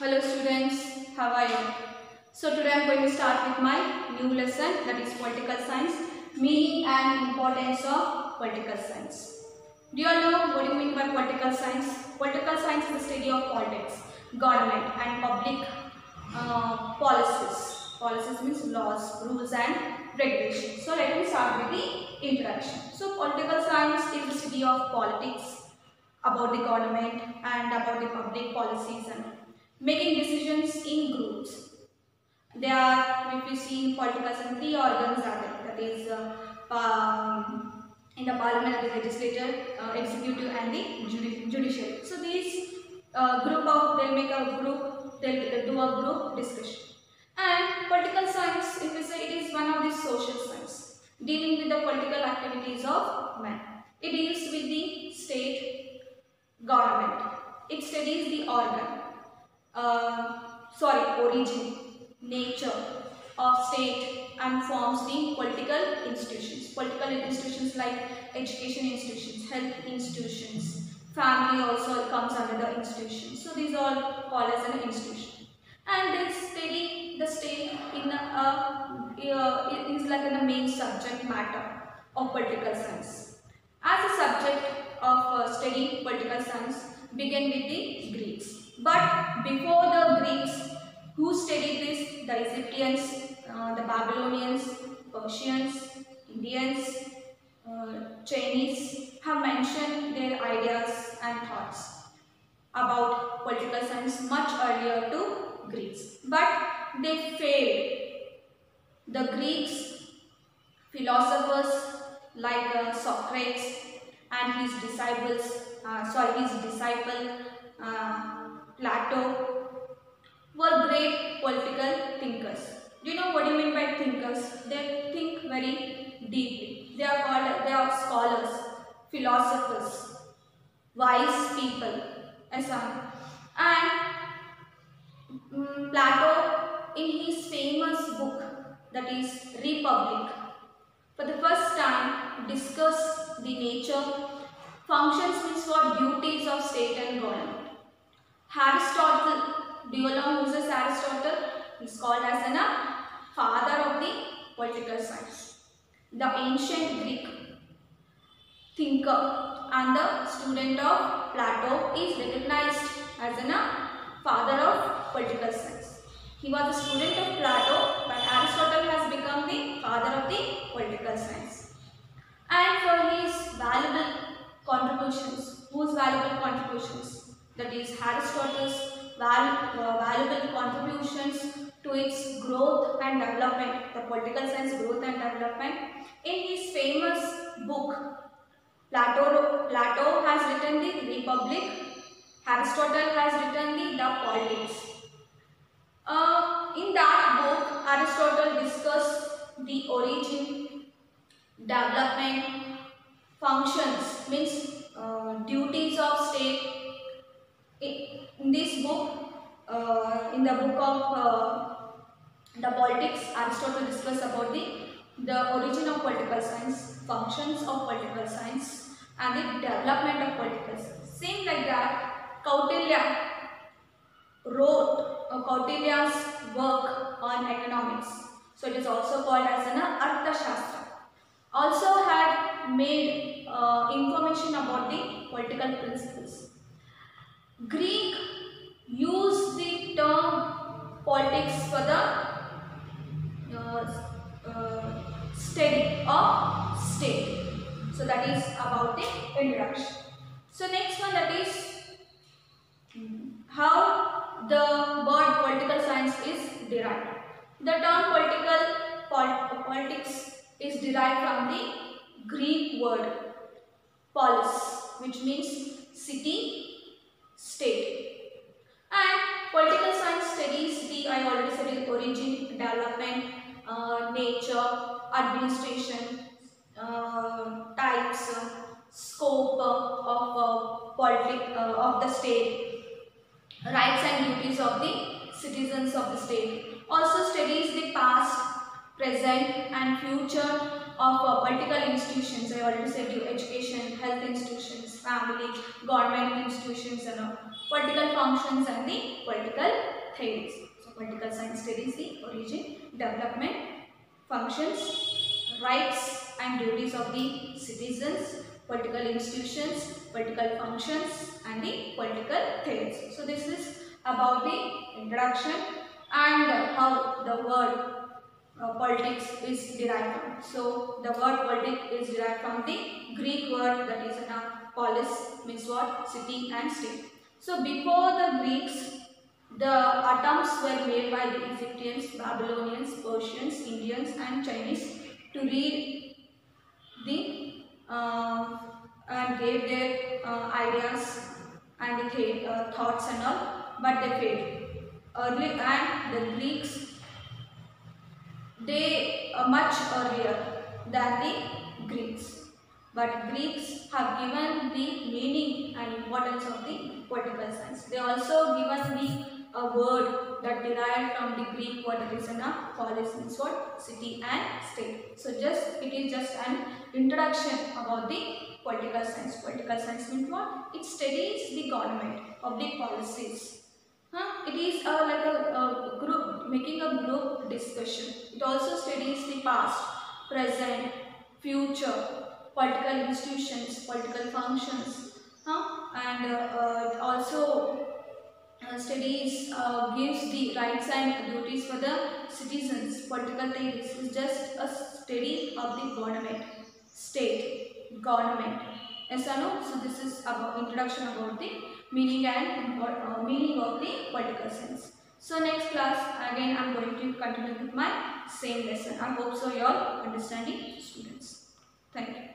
Hello students, how are you? So today I am going to start with my new lesson, that is political science, meaning and importance of political science. Do you all know what do you mean by political science? Political science is the study of politics, government and public policies. Policies means laws, rules and regulations. So let me start with the introduction. So political science is the study of politics, about the government and about the public policies and making decisions in groups. There are, if you see in political science, three organs are there. That is in the parliament, that is legislature, executive and the judiciary. So these they'll make a group, they'll do a group discussion. And political science, if we say, it is one of the social science dealing with the political activities of man. It deals with the state government. It studies the origin, nature of state and forms the political institutions. Political institutions like education institutions, health institutions, family also comes under the institutions. So these all called as an institution. And they study the state in is like the main subject matter of political science. As a subject of studying political science began with the Greeks. But before the Greeks, who studied this? The Egyptians, the Babylonians, Persians, Indians, Chinese have mentioned their ideas and thoughts about political science much earlier to Greeks. But they failed. The Greeks, philosophers like Socrates and his disciple Plato were great political thinkers. Do you know what do you mean by thinkers? They think very deeply. They are scholars, philosophers, wise people, etc. And Plato, in his famous book, that is Republic, for the first time discussed the nature, functions means what, duties of state and government. Aristotle, do you know who is Aristotle? He is called as a father of the political science. The ancient Greek thinker and the student of Plato is recognized as a father of political science. He was a student of Plato, but Aristotle has become the father of the political science. And for his valuable contributions, whose valuable contributions? That is Aristotle's valuable contributions to its growth and development, the political science growth and development. In his famous book, Plato has written the Republic, Aristotle has written the Politics. In that book, Aristotle discussed the origin, development, functions, means duties of state. In this book, in the book of the Politics, Aristotle discussed about the origin of political science, functions of political science, and the development of political science. Same like that, Kautilya wrote Kautilya's work on economics. So it is also called as an Arthashastra. Also had made information about the political principles. Greek used the term politics for the study of state. So that is about the introduction. So next one, that is how the word political science is derived. The term politics is derived from the Greek word polis, which means city, state. And political science studies the, I already said, the origin, development, nature, administration, types, scope of the state, rights and duties of the citizens of the state. Also studies the past, present and future of political institutions. I already said you, education, health institutions, family, government institutions, and political functions and the political theories. So political science studies the origin, development, functions, rights and duties of the citizens, political institutions, political functions and the political theories. So this is about the introduction and how the word politics is derived from. So the word politic is derived from the Greek word that is polis, means what? City and state. So before the Greeks, the attempts were made by the Egyptians, Babylonians, Persians, Indians and Chinese to read the and gave their ideas and the thoughts and all, but they failed. Early and the Greeks, they are much earlier than the Greeks. But Greeks have given the meaning and importance of the political science. They also given the word that derived from the Greek word that is polis, means what? City and state. So it is just an introduction about the political science. Political science means what? It studies the government, public policies. It is like a group, making a group discussion. It also studies the past, present, future, political institutions, political functions, and also studies gives the rights and duties for the citizens. Political theories is just a study of the government, state, government. Yes or no? So this is about introduction about the meaning and meaning of the political science. So next class again I am going to continue with my same lesson. I hope so you all understanding, students. Thank you.